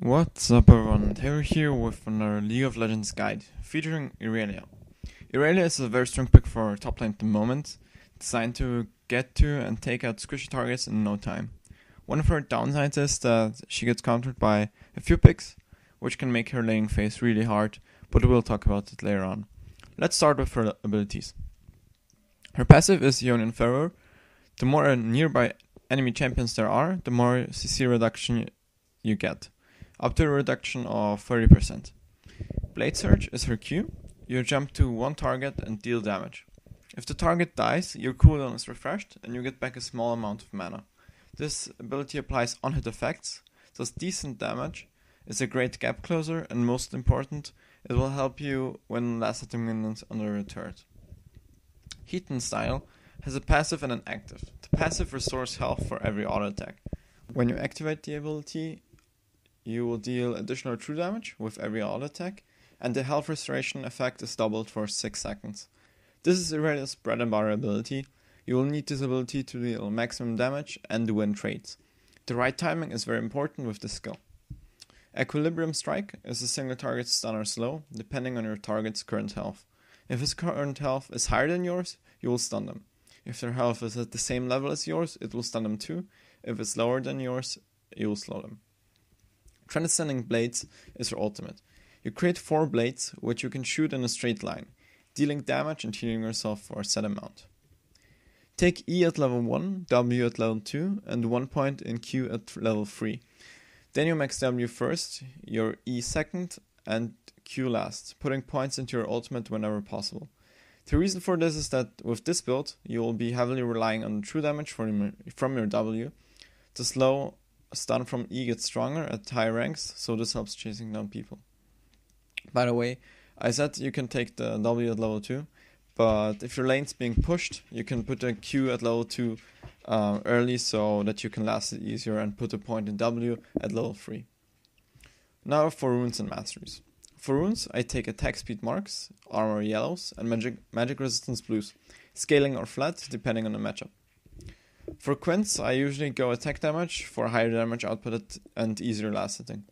What's up everyone, Taylor here with another League of Legends guide featuring Irelia. Irelia is a very strong pick for top lane at the moment, designed to get to and take out squishy targets in no time. One of her downsides is that she gets countered by a few picks, which can make her laning phase really hard, but we'll talk about it later on. Let's start with her abilities. Her passive is Ionian Fervor. The more nearby enemy champions there are, the more CC reduction you get, up to a reduction of 30%. Blade Surge is her Q. You jump to one target and deal damage. If the target dies, your cooldown is refreshed and you get back a small amount of mana. This ability applies on-hit effects, does decent damage, is a great gap closer, and most important, it will help you when last hitting minions under a turret. Heathen Style has a passive and an active. The passive restores health for every auto attack. When you activate the ability, you will deal additional true damage with every auto attack, and the health restoration effect is doubled for 6 seconds. This is Irelia's bread and butter ability. You will need this ability to deal maximum damage and to win trades. The right timing is very important with this skill. Equilibrium Strike is a single target stun or slow, depending on your target's current health. If his current health is higher than yours, you will stun them. If their health is at the same level as yours, it will stun them too. If it's lower than yours, you will slow them. Transcending Blades is your ultimate. You create 4 blades, which you can shoot in a straight line, dealing damage and healing yourself for a set amount. Take E at level 1, W at level 2, and 1 point in Q at level 3. Then you max W first, your E second, and Q last, putting points into your ultimate whenever possible. The reason for this is that with this build, you will be heavily relying on the true damage from your W. The slow stun from E gets stronger at high ranks, so this helps chasing down people. By the way, I said you can take the W at level 2, but if your lane's being pushed, you can put a Q at level 2 early so that you can last it easier and put a point in W at level 3. Now for runes and masteries. For runes, I take attack speed marks, armor yellows, and magic resistance blues, scaling or flat depending on the matchup. For quints, I usually go attack damage for higher damage output and easier last hitting.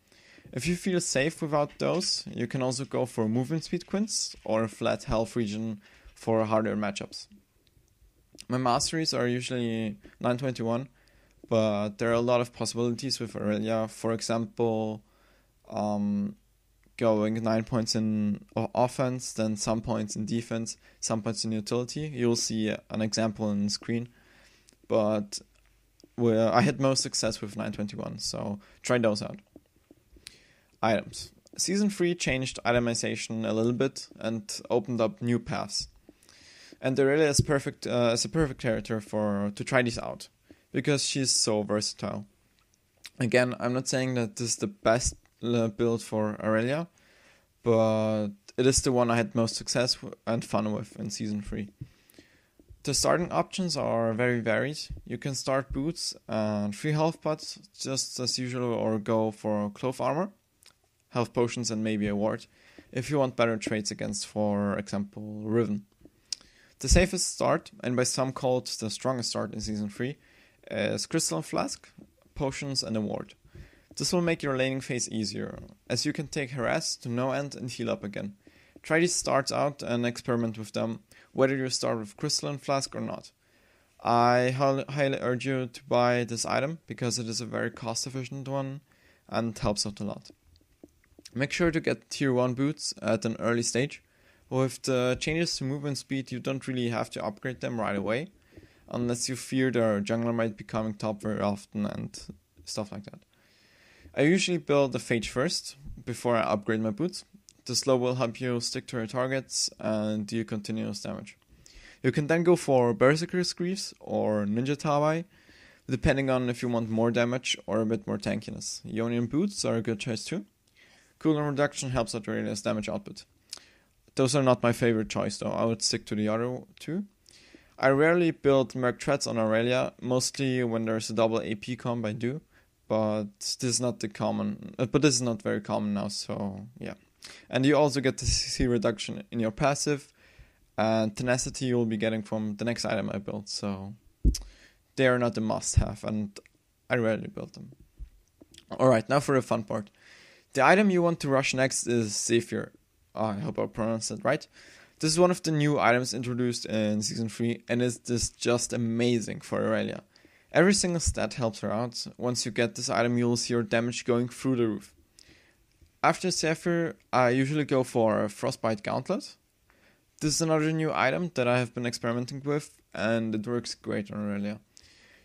If you feel safe without those, you can also go for movement speed quints or a flat health region for harder matchups. My masteries are usually 921, but there are a lot of possibilities with Irelia. For example, going 9 points in offense, then some points in defense, some points in utility. You'll see an example on the screen. But I had most success with 921, so try those out. Items. Season 3 changed itemization a little bit and opened up new paths. And Irelia is a perfect character to try these out, because she's so versatile. Again, I'm not saying that this is the best build for Irelia, but it is the one I had most success and fun with in Season 3. The starting options are very varied. You can start boots and 3 health pots just as usual, or go for clove armor, health potions, and maybe a ward if you want better traits against, for example, Riven. The safest start, and by some called the strongest start in Season 3, is Crystal Flask, potions, and a ward. This will make your laning phase easier, as you can take harass to no end and heal up again. Try these starts out and experiment with them, whether you start with Crystalline Flask or not. I highly urge you to buy this item because it is a very cost efficient one and helps out a lot. Make sure to get tier 1 boots at an early stage. With the changes to movement speed, you don't really have to upgrade them right away, unless you fear their jungler might be coming top very often and stuff like that. I usually build the Phage first, before I upgrade my boots. The slow will help you stick to your targets and deal continuous damage. You can then go for Berserker's Greaves or Ninja Tabai, depending on if you want more damage or a bit more tankiness. Ionian Boots are a good choice too. Cooldown reduction helps out Irelia's damage output. Those are not my favorite choice though, I would stick to the other two. I rarely build Merc Threats on Irelia, mostly when there's a double AP comp I do, but this is not very common now, so yeah. And you also get the CC reduction in your passive, and tenacity you'll be getting from the next item I built, so they are not a must-have, and I rarely build them. Alright, now for the fun part. The item you want to rush next is Zephyr. I hope I pronounced it right. This is one of the new items introduced in Season 3 and is just amazing for Irelia. Every single stat helps her out. Once you get this item, you'll see your damage going through the roof. After Zephyr, I usually go for a Frostbite Gauntlet. This is another new item that I have been experimenting with, and it works great on Irelia.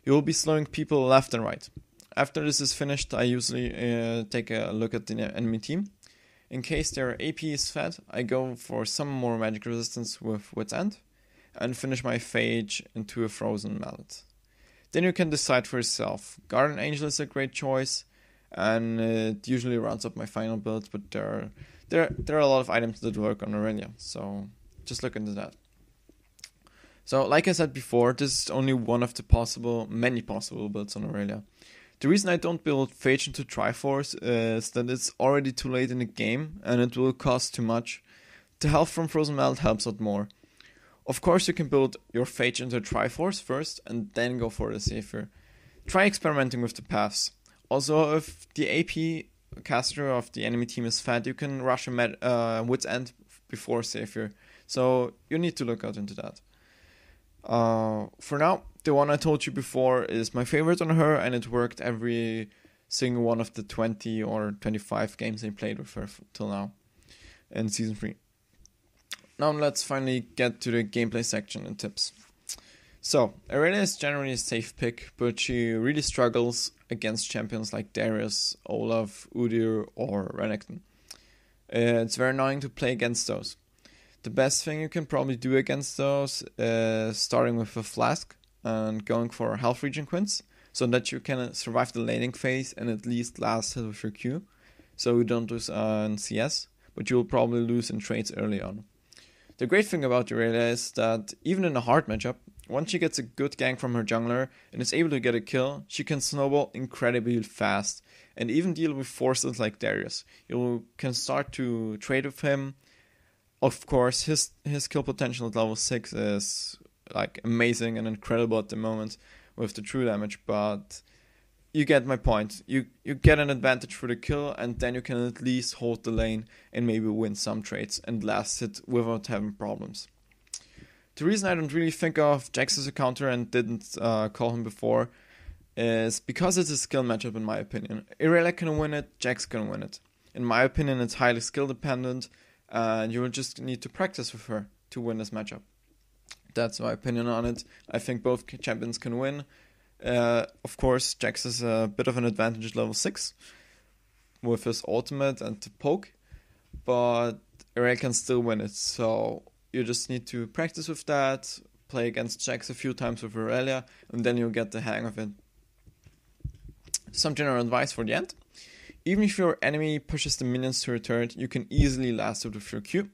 You will be slowing people left and right. After this is finished, I usually take a look at the enemy team. In case their AP is fed, I go for some more magic resistance with Wit's End, and finish my Phage into a Frozen Mallet. Then you can decide for yourself. Guardian Angel is a great choice, and it usually rounds up my final build, but there are a lot of items that work on Irelia, so just look into that. So, like I said before, this is only one of the many possible builds on Irelia. The reason I don't build Phage into Triforce is that it's already too late in the game and it will cost too much. The health from Frozen Mallet helps out more. Of course you can build your Phage into Triforce first and then go for the Zephyr. Try experimenting with the paths. Also, if the AP caster of the enemy team is fat, you can rush a Wit's End before Zephyr. So you need to look out into that. For now, the one I told you before is my favorite on her, and it worked every single one of the 20 or 25 games I played with her till now in Season 3. Now let's finally get to the gameplay section and tips. So, Irelia is generally a safe pick, but she really struggles against champions like Darius, Olaf, Udyr, or Renekton. It's very annoying to play against those. The best thing you can probably do against those is starting with a flask and going for health regen quints so that you can survive the laning phase and at least last hit with your Q. So you don't lose in CS, but you will probably lose in trades early on. The great thing about Irelia is that even in a hard matchup, once she gets a good gank from her jungler and is able to get a kill, she can snowball incredibly fast and even deal with forces like Darius. You can start to trade with him. Of course, his kill potential at level 6 is like amazing and incredible at the moment with the true damage, but you get my point. You get an advantage for the kill, and then you can at least hold the lane and maybe win some trades and last it without having problems. The reason I don't really think of Jax as a counter and didn't call him before is because it's a skill matchup in my opinion. Irelia can win it, Jax can win it. In my opinion, it's highly skill dependent, and you will just need to practice with her to win this matchup. That's my opinion on it. I think both champions can win. Of course, Jax has a bit of an advantage at level 6 with his ultimate and the poke, but Irelia can still win it, so you just need to practice with that, play against Jax a few times with Irelia, and then you'll get the hang of it. Some general advice for the end. Even if your enemy pushes the minions to your turret, you can easily last it with your Q,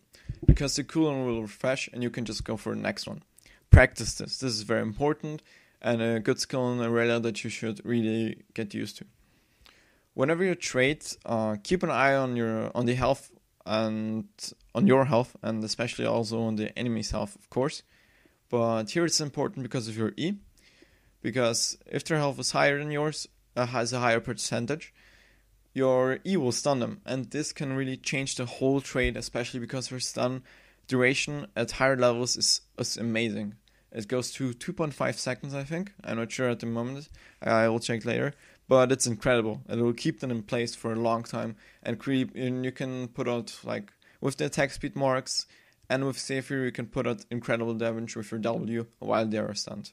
because the cooldown will refresh and you can just go for the next one. Practice this. This is very important and a good skill in Irelia that you should really get used to. Whenever you trade, keep an eye on the health and on your health, and especially also on the enemy's health, of course. But here it's important because of your E, because if their health is higher than yours, has a higher percentage, your E will stun them, and this can really change the whole trade, especially because her stun duration at higher levels is amazing. It goes to 2.5 seconds, I think. I'm not sure at the moment. I will check later. But it's incredible. It will keep them in place for a long time. And you can put out, like, with the attack speed marks and with Zephyr, you can put out incredible damage with your W while they are stunned.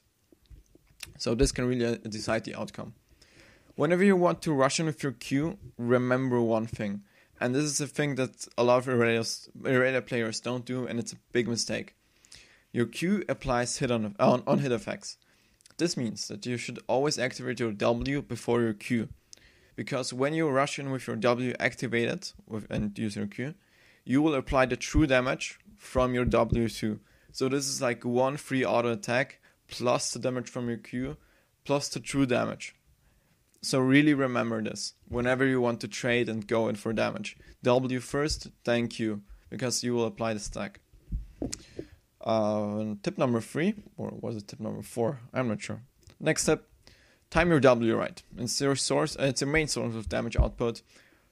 So this can really decide the outcome. Whenever you want to rush in with your Q, remember one thing. And this is a thing that a lot of Irelia players don't do, and it's a big mistake. Your Q applies on hit effects. This means that you should always activate your W before your Q. Because when you rush in with your W activated and use your Q, you will apply the true damage from your W too. So this is like one free auto attack plus the damage from your Q plus the true damage. So really remember this whenever you want to trade and go in for damage. W first, then Q, because you will apply the stack. Tip number 3, or was it tip number 4? I'm not sure. Next tip, time your W right. It's your source, it's your main source of damage output.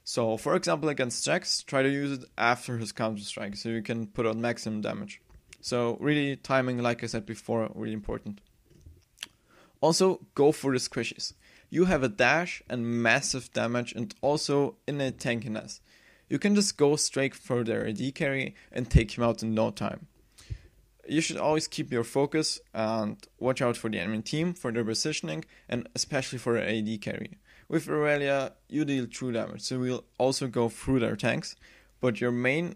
So, for example, against Jax, try to use it after his counter strike, so you can put out maximum damage. So, really, timing, like I said before, really important. Also, go for the squishies. You have a dash and massive damage, and also innate tankiness. You can just go straight for their AD carry and take him out in no time. You should always keep your focus and watch out for the enemy team, for their positioning, and especially for their AD carry. With Irelia, you deal true damage, so we'll also go through their tanks, but your main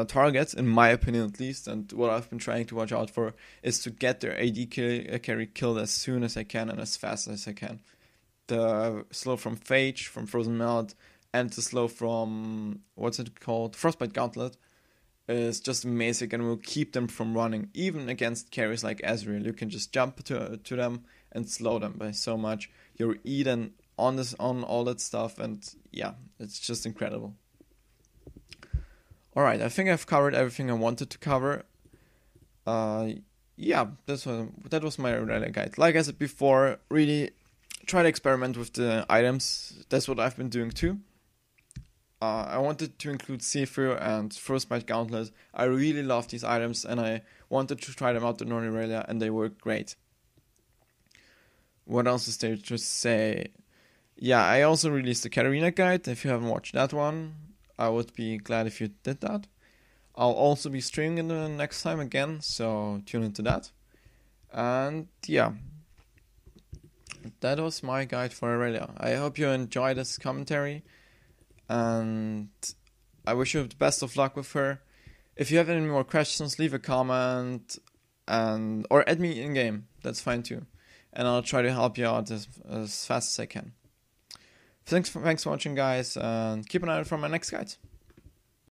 targets, in my opinion at least, and what I've been trying to watch out for, is to get their AD carry killed as soon as I can and as fast as I can. The slow from Phage, from Frozen Melt, and the slow from, what's it called, Frostbite Gauntlet, is just amazing and will keep them from running. Even against carries like Ezreal, you can just jump to them and slow them by so much. You're eating on all that stuff, and yeah, it's just incredible. Alright, I think I've covered everything I wanted to cover. Yeah, that was my Irelia guide. Like I said before, really try to experiment with the items. That's what I've been doing too. I wanted to include See-Through and Frostbite Gauntlet. I really love these items, and I wanted to try them out on Irelia, and they work great. What else is there to say? Yeah, I also released the Katarina guide. If you haven't watched that one, I would be glad if you did that. I'll also be streaming in the next time again, so tune into that. And yeah, that was my guide for Irelia. I hope you enjoyed this commentary, and I wish you the best of luck with her. If you have any more questions, leave a comment or add me in game. That's fine too, and I'll try to help you out as fast as I can. Thanks for watching, guys, and keep an eye out for my next guides.